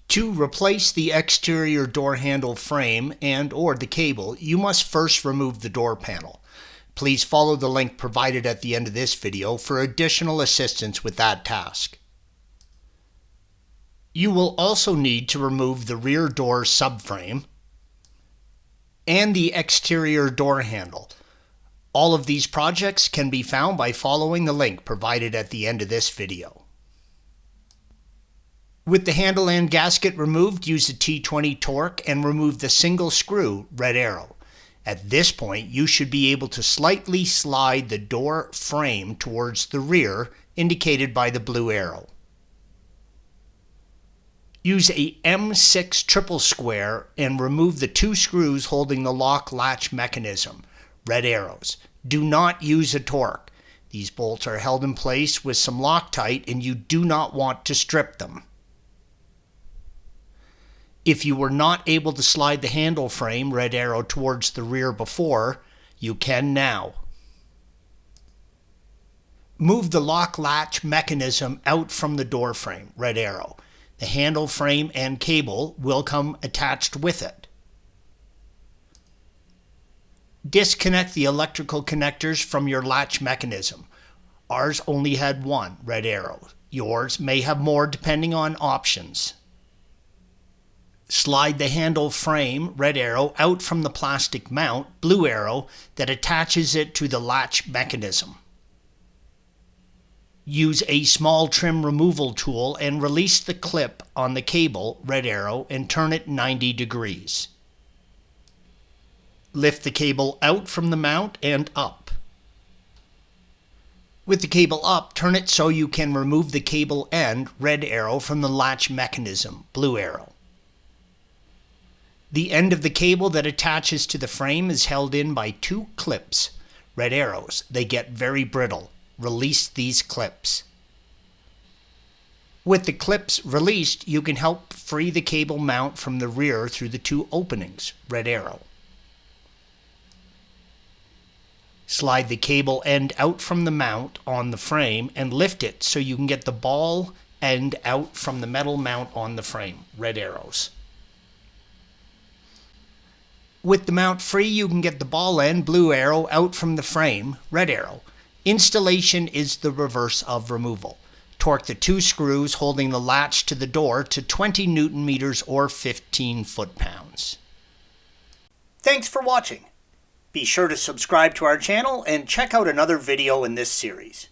To replace the exterior door handle frame and/or the cable, you must first remove the door panel. Please follow the link provided at the end of this video for additional assistance with that task. You will also need to remove the rear door subframe and the exterior door handle. All of these projects can be found by following the link provided at the end of this video. With the handle and gasket removed, use a T20 torque and remove the single screw, red arrow. At this point, you should be able to slightly slide the door frame towards the rear, indicated by the blue arrow. Use a M6 triple square and remove the two screws holding the lock latch mechanism, red arrows. Do not use a torque. These bolts are held in place with some Loctite and you do not want to strip them. If you were not able to slide the handle frame, red arrow, towards the rear before, you can now. Move the lock latch mechanism out from the door frame, red arrow. The handle frame and cable will come attached with it. Disconnect the electrical connectors from your latch mechanism. Ours only had one, red arrow. Yours may have more depending on options. Slide the handle frame, red arrow, out from the plastic mount, blue arrow, that attaches it to the latch mechanism. Use a small trim removal tool and release the clip on the cable, red arrow, and turn it 90 degrees. Lift the cable out from the mount and up. With the cable up, turn it so you can remove the cable end, red arrow, from the latch mechanism, blue arrow. The end of the cable that attaches to the frame is held in by two clips, red arrows. They get very brittle. Release these clips. With the clips released, you can help free the cable mount from the rear through the two openings, red arrow. Slide the cable end out from the mount on the frame and lift it so you can get the ball end out from the metal mount on the frame, red arrows. With the mount free, you can get the ball end, blue arrow, out from the frame, red arrow. Installation is the reverse of removal. Torque the two screws holding the latch to the door to 20 Newton meters or 15 foot-pounds. Thanks for watching. Be sure to subscribe to our channel and check out another video in this series.